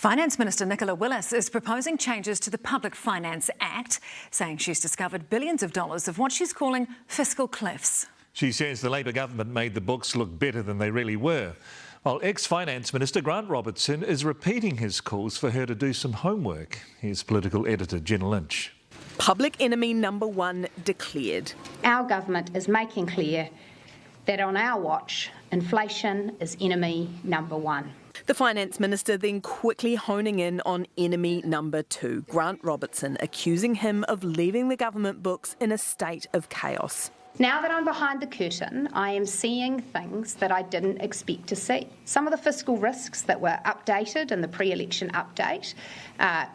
Finance Minister Nicola Willis is proposing changes to the Public Finance Act, saying she's discovered billions of dollars of what she's calling fiscal cliffs. She says the Labor government made the books look better than they really were, while ex-Finance Minister Grant Robertson is repeating his calls for her to do some homework. Here's political editor Jen Lynch. Public enemy number one declared. Our government is making clear that on our watch, inflation is enemy number one. The Finance Minister then quickly honing in on enemy number two, Grant Robertson, accusing him of leaving the government books in a state of chaos. Now that I'm behind the curtain, I am seeing things that I didn't expect to see. Some of the fiscal risks that were updated in the pre-election update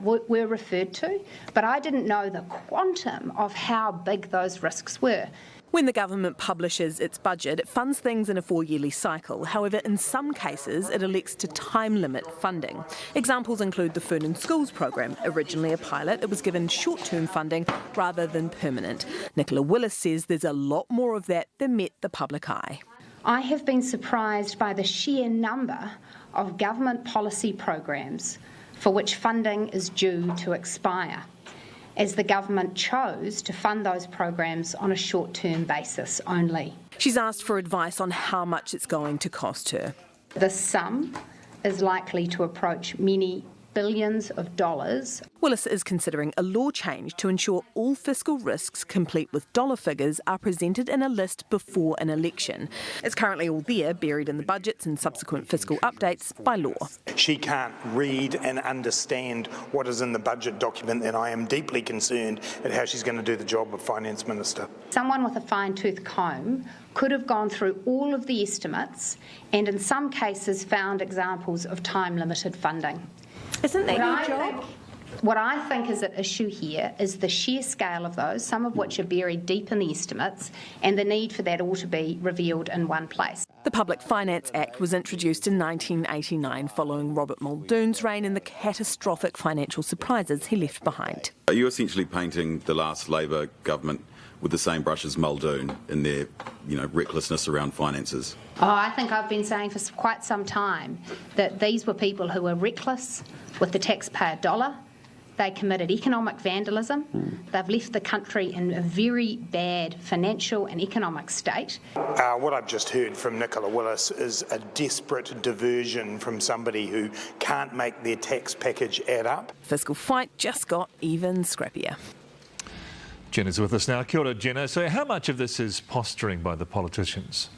were referred to, but I didn't know the quantum of how big those risks were. When the government publishes its budget, it funds things in a 4-yearly cycle. However, in some cases, it elects to time limit funding. Examples include the Food and Schools program. Originally a pilot, it was given short-term funding rather than permanent. Nicola Willis says there's a lot more of that than met the public eye. I have been surprised by the sheer number of government policy programs for which funding is due to expire, as the government chose to fund those programs on a short-term basis only. She's asked for advice on how much it's going to cost her. The sum is likely to approach many billions of dollars. Willis is considering a law change to ensure all fiscal risks, complete with dollar figures, are presented in a list before an election. It's currently all there, buried in the budgets and subsequent fiscal updates by law. She can't read and understand what is in the budget document, and I am deeply concerned at how she's going to do the job of Finance Minister. Someone with a fine-tooth comb could have gone through all of the estimates and in some cases found examples of time-limited funding. Isn't that your job? What I think is at issue here is the sheer scale of those, some of which are buried deep in the estimates, and the need for that all to be revealed in one place. The Public Finance Act was introduced in 1989 following Robert Muldoon's reign and the catastrophic financial surprises he left behind. Are you essentially painting the last Labor government with the same brush as Muldoon in their, recklessness around finances? Oh, I think I've been saying for quite some time that these were people who were reckless with the taxpayer dollar. They committed economic vandalism. They've left the country in a very bad financial and economic state. What I've just heard from Nicola Willis is a desperate diversion from somebody who can't make their tax package add up. Fiscal fight just got even scrappier. Jenna's with us now. Kia ora, Jenna. So how much of this is posturing by the politicians?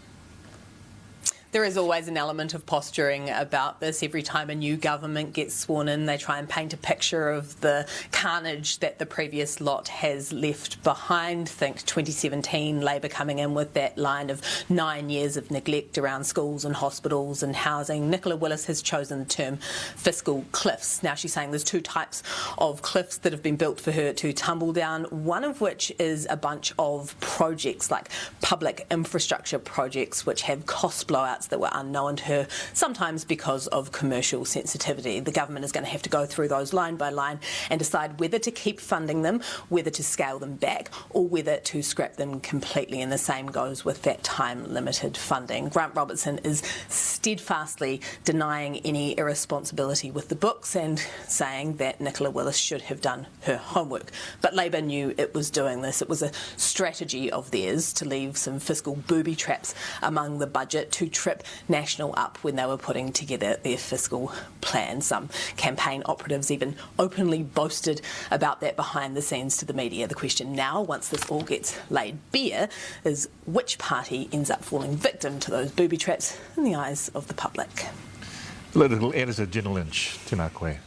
There is always an element of posturing about this. Every time a new government gets sworn in, they try and paint a picture of the carnage that the previous lot has left behind. Think 2017, Labor coming in with that line of 9 years of neglect around schools and hospitals and housing. Nicola Willis has chosen the term fiscal cliffs. Now she's saying there's two types of cliffs that have been built for her to tumble down, one of which is a bunch of projects like public infrastructure projects which have cost blowouts that were unknown to her, sometimes because of commercial sensitivity. The government is going to have to go through those line by line and decide whether to keep funding them, whether to scale them back, or whether to scrap them completely, and the same goes with that time-limited funding. Grant Robertson is steadfastly denying any irresponsibility with the books and saying that Nicola Willis should have done her homework. But Labor knew it was doing this. It was a strategy of theirs to leave some fiscal booby traps among the budget to trip National up when they were putting together their fiscal plan. Some campaign operatives even openly boasted about that behind the scenes to the media. The question now, once this all gets laid bare, is which party ends up falling victim to those booby traps in the eyes of the public. Political editor Jen Lynch. Tēnā koe.